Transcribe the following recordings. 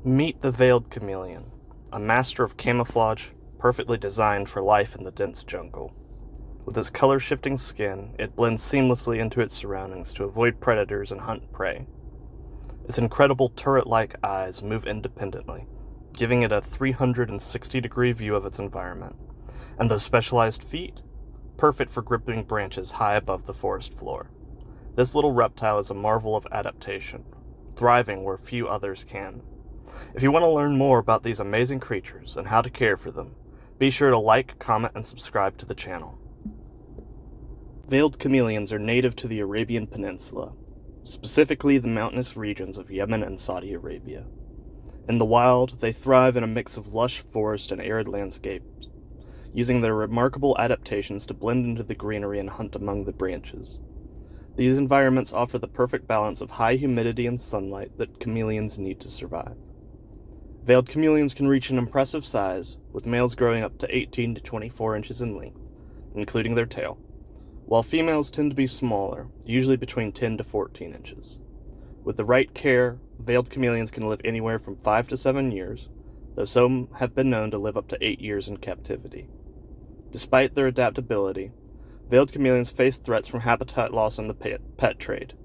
Meet the veiled chameleon, a master of camouflage, perfectly designed for life in the dense jungle. With its color-shifting skin, it blends seamlessly into its surroundings to avoid predators and hunt prey. Its incredible turret-like eyes move independently, giving it a 360-degree view of its environment, and those specialized feet, perfect for gripping branches high above the forest floor. This little reptile is a marvel of adaptation, thriving where few others can. If you want to learn more about these amazing creatures and how to care for them, be sure to like, comment, and subscribe to the channel. Veiled chameleons are native to the Arabian Peninsula, specifically the mountainous regions of Yemen and Saudi Arabia. In the wild, they thrive in a mix of lush forest and arid landscapes, using their remarkable adaptations to blend into the greenery and hunt among the branches. These environments offer the perfect balance of high humidity and sunlight that chameleons need to survive. Veiled chameleons can reach an impressive size, with males growing up to 18 to 24 inches in length, including their tail, while females tend to be smaller, usually between 10 to 14 inches. With the right care, veiled chameleons can live anywhere from 5 to 7 years, though some have been known to live up to 8 years in captivity. Despite their adaptability, veiled chameleons face threats from habitat loss and the pet trade.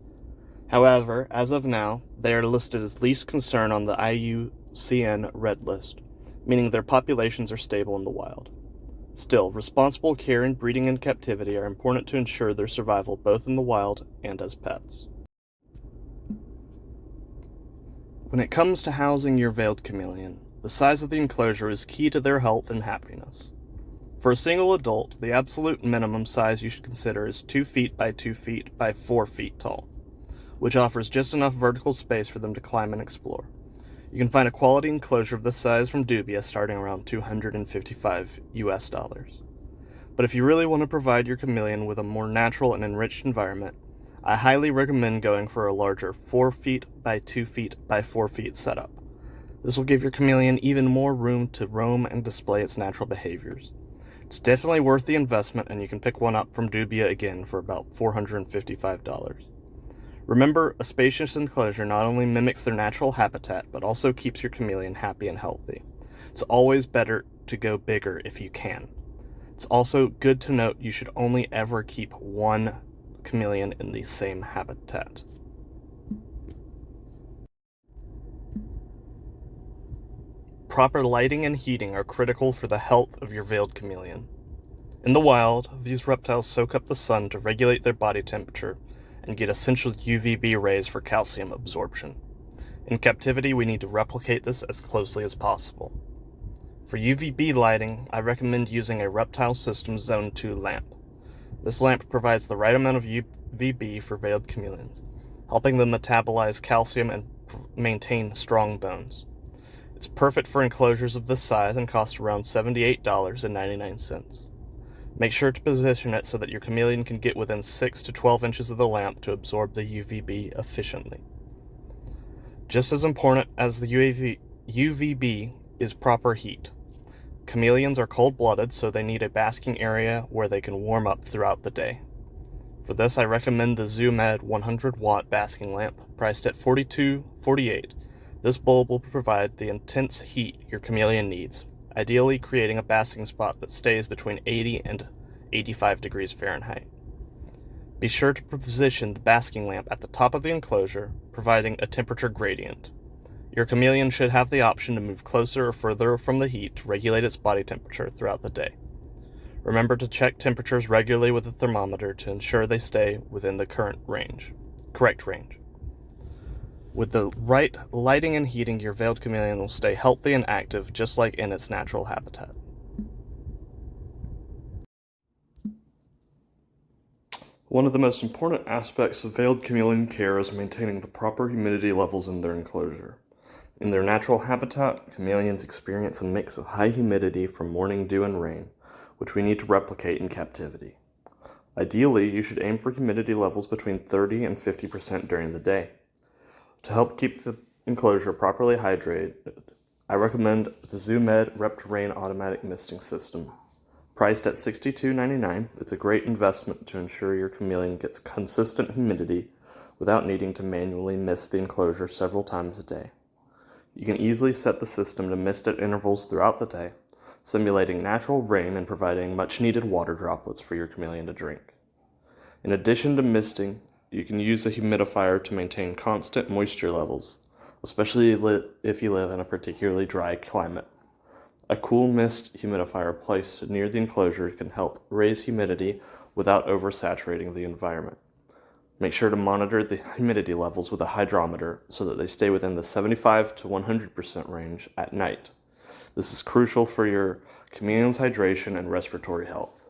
However, as of now, they are listed as least concern on the IUCN Red List, meaning their populations are stable in the wild. Still, responsible care and breeding in captivity are important to ensure their survival both in the wild and as pets. When it comes to housing your veiled chameleon, the size of the enclosure is key to their health and happiness. For a single adult, the absolute minimum size you should consider is 2 feet by 2 feet by 4 feet tall, which offers just enough vertical space for them to climb and explore. You can find a quality enclosure of this size from Dubia starting around $255 US. But if you really want to provide your chameleon with a more natural and enriched environment, I highly recommend going for a larger 4 feet by 2 feet by 4 feet setup. This will give your chameleon even more room to roam and display its natural behaviors. It's definitely worth the investment, and you can pick one up from Dubia again for about $455. Remember, a spacious enclosure not only mimics their natural habitat, but also keeps your chameleon happy and healthy. It's always better to go bigger if you can. It's also good to note you should only ever keep one chameleon in the same habitat. Proper lighting and heating are critical for the health of your veiled chameleon. In the wild, these reptiles soak up the sun to regulate their body temperature and get essential UVB rays for calcium absorption. In captivity, we need to replicate this as closely as possible. For UVB lighting, I recommend using a Reptile System Zone 2 lamp. This lamp provides the right amount of UVB for veiled chameleons, helping them metabolize calcium and maintain strong bones. It's perfect for enclosures of this size and costs around $78.99. Make sure to position it so that your chameleon can get within 6 to 12 inches of the lamp to absorb the UVB efficiently. Just as important as the UVB is proper heat. Chameleons are cold-blooded, so they need a basking area where they can warm up throughout the day. For this, I recommend the ZooMed 100-watt basking lamp, priced at $42.48. This bulb will provide the intense heat your chameleon needs, ideally creating a basking spot that stays between 80 and 85 degrees Fahrenheit. Be sure to position the basking lamp at the top of the enclosure, providing a temperature gradient. Your chameleon should have the option to move closer or further from the heat to regulate its body temperature throughout the day. Remember to check temperatures regularly with a thermometer to ensure they stay within the correct range. With the right lighting and heating, your veiled chameleon will stay healthy and active, just like in its natural habitat. One of the most important aspects of veiled chameleon care is maintaining the proper humidity levels in their enclosure. In their natural habitat, chameleons experience a mix of high humidity from morning dew and rain, which we need to replicate in captivity. Ideally, you should aim for humidity levels between 30 and 50% during the day. To help keep the enclosure properly hydrated, I recommend the ZooMed Reptile automatic misting system. Priced at $62.99, it's a great investment to ensure your chameleon gets consistent humidity without needing to manually mist the enclosure several times a day. You can easily set the system to mist at intervals throughout the day, simulating natural rain and providing much-needed water droplets for your chameleon to drink. In addition to misting, you can use a humidifier to maintain constant moisture levels, especially if you live in a particularly dry climate. A cool mist humidifier placed near the enclosure can help raise humidity without oversaturating the environment. Make sure to monitor the humidity levels with a hydrometer so that they stay within the 75 to 100% range at night. This is crucial for your chameleon's hydration and respiratory health.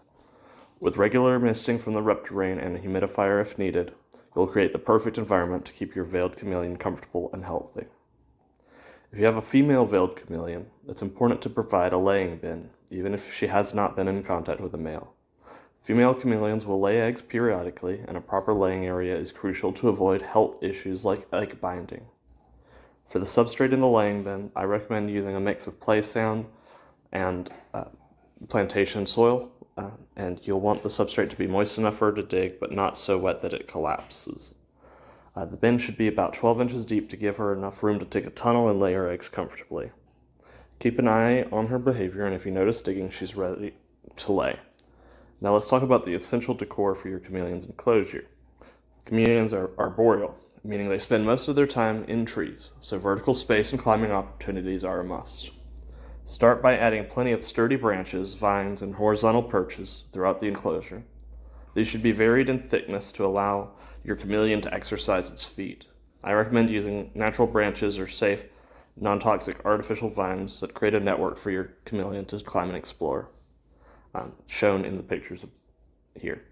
With regular misting from the Reptile and a humidifier if needed, you'll create the perfect environment to keep your veiled chameleon comfortable and healthy. If you have a female veiled chameleon, it's important to provide a laying bin, even if she has not been in contact with a male. Female chameleons will lay eggs periodically, and a proper laying area is crucial to avoid health issues like egg binding. For the substrate in the laying bin, I recommend using a mix of play sand and plantation soil, and you'll want the substrate to be moist enough for her to dig, but not so wet that it collapses. The bin should be about 12 inches deep to give her enough room to dig a tunnel and lay her eggs comfortably. Keep an eye on her behavior, and if you notice digging, she's ready to lay. Now let's talk about the essential decor for your chameleon's enclosure. Chameleons are arboreal, meaning they spend most of their time in trees, so vertical space and climbing opportunities are a must. Start by adding plenty of sturdy branches, vines, and horizontal perches throughout the enclosure. These should be varied in thickness to allow your chameleon to exercise its feet. I recommend using natural branches or safe, non-toxic artificial vines that create a network for your chameleon to climb and explore. Shown in the pictures here.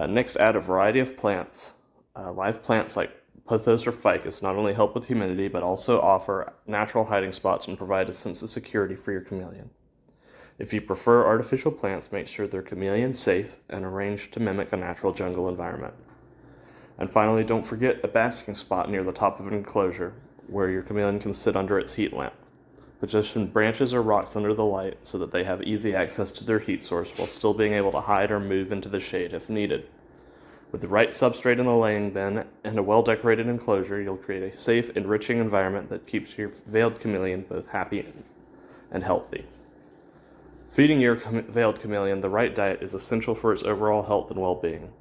Next, add a variety of plants. Live plants like pothos or ficus not only help with humidity, but also offer natural hiding spots and provide a sense of security for your chameleon. If you prefer artificial plants, make sure they're chameleon safe and arranged to mimic a natural jungle environment. And finally, don't forget a basking spot near the top of an enclosure where your chameleon can sit under its heat lamp. Position branches or rocks under the light so that they have easy access to their heat source while still being able to hide or move into the shade if needed. With the right substrate in the laying bin and a well-decorated enclosure, you'll create a safe, enriching environment that keeps your veiled chameleon both happy and healthy. Feeding your veiled chameleon the right diet is essential for its overall health and well-being.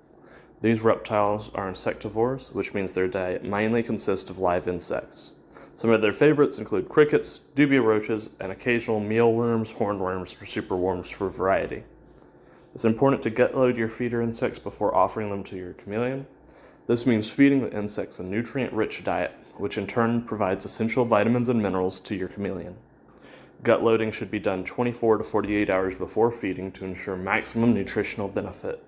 These reptiles are insectivores, which means their diet mainly consists of live insects. Some of their favorites include crickets, dubia roaches, and occasional mealworms, hornworms, or superworms for variety. It's important to gut load your feeder insects before offering them to your chameleon. This means feeding the insects a nutrient-rich diet, which in turn provides essential vitamins and minerals to your chameleon. Gut loading should be done 24 to 48 hours before feeding to ensure maximum nutritional benefit.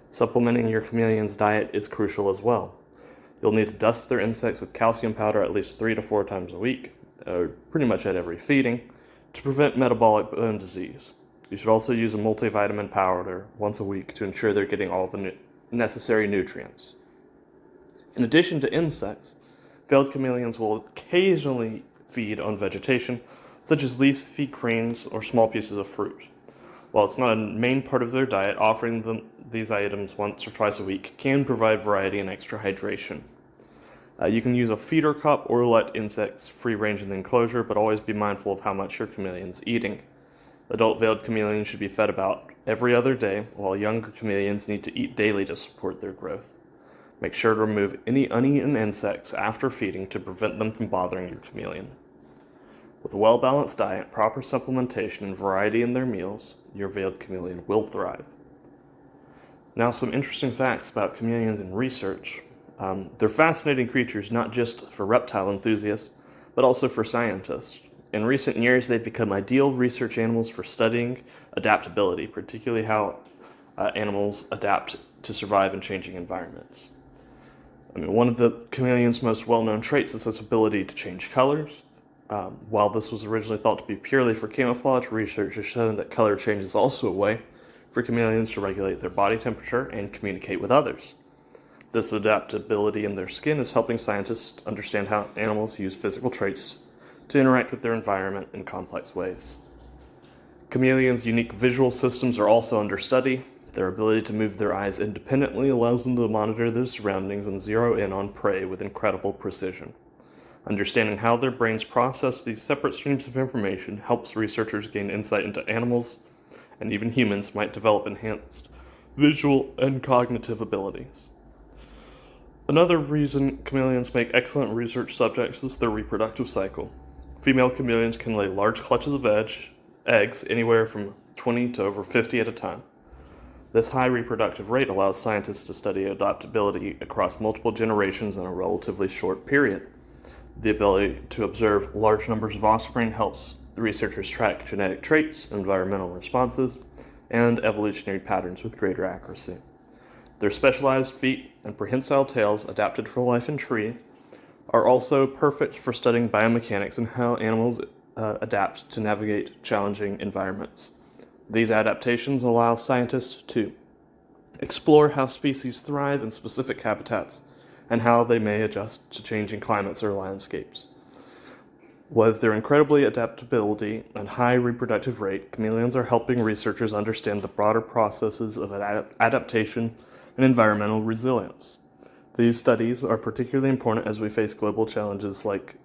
Supplementing your chameleon's diet is crucial as well. You'll need to dust their insects with calcium powder at least 3 to 4 times a week, pretty much at every feeding, to prevent metabolic bone disease. You should also use a multivitamin powder once a week to ensure they're getting all the necessary nutrients. In addition to insects, veiled chameleons will occasionally feed on vegetation, such as leafy greens or small pieces of fruit. While it's not a main part of their diet, offering them these items once or twice a week can provide variety and extra hydration. You can use a feeder cup or let insects free range in the enclosure, but always be mindful of how much your chameleon's eating. Adult veiled chameleons should be fed about every other day, while younger chameleons need to eat daily to support their growth. Make sure to remove any uneaten insects after feeding to prevent them from bothering your chameleon. With a well-balanced diet, proper supplementation, and variety in their meals, your veiled chameleon will thrive. Now, some interesting facts about chameleons in research. They're fascinating creatures not just for reptile enthusiasts, but also for scientists. In recent years, they've become ideal research animals for studying adaptability, particularly how animals adapt to survive in changing environments. One of the chameleon's most well-known traits is its ability to change colors. While this was originally thought to be purely for camouflage, research has shown that color change is also a way for chameleons to regulate their body temperature and communicate with others. This adaptability in their skin is helping scientists understand how animals use physical traits to interact with their environment in complex ways. Chameleons' unique visual systems are also under study. Their ability to move their eyes independently allows them to monitor their surroundings and zero in on prey with incredible precision. Understanding how their brains process these separate streams of information helps researchers gain insight into animals, and even humans might develop enhanced visual and cognitive abilities. Another reason chameleons make excellent research subjects is their reproductive cycle. Female chameleons can lay large clutches of eggs, anywhere from 20 to over 50 at a time. This high reproductive rate allows scientists to study adaptability across multiple generations in a relatively short period. The ability to observe large numbers of offspring helps researchers track genetic traits, environmental responses, and evolutionary patterns with greater accuracy. Their specialized feet and prehensile tails, adapted for life in tree, are also perfect for studying biomechanics and how animals adapt to navigate challenging environments. These adaptations allow scientists to explore how species thrive in specific habitats and how they may adjust to changing climates or landscapes. With their incredibly adaptability and high reproductive rate, chameleons are helping researchers understand the broader processes of adaptation and environmental resilience. These studies are particularly important as we face global challenges like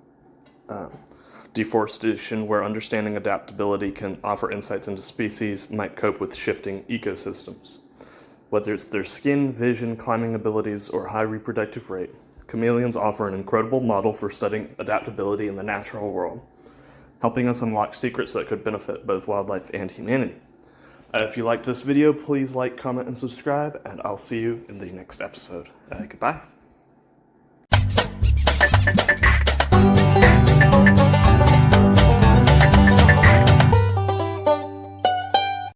deforestation, where understanding adaptability can offer insights into species might cope with shifting ecosystems. Whether it's their skin, vision, climbing abilities, or high reproductive rate, chameleons offer an incredible model for studying adaptability in the natural world, helping us unlock secrets that could benefit both wildlife and humanity. If you liked this video, please like, comment, and subscribe, and I'll see you in the next episode. Goodbye.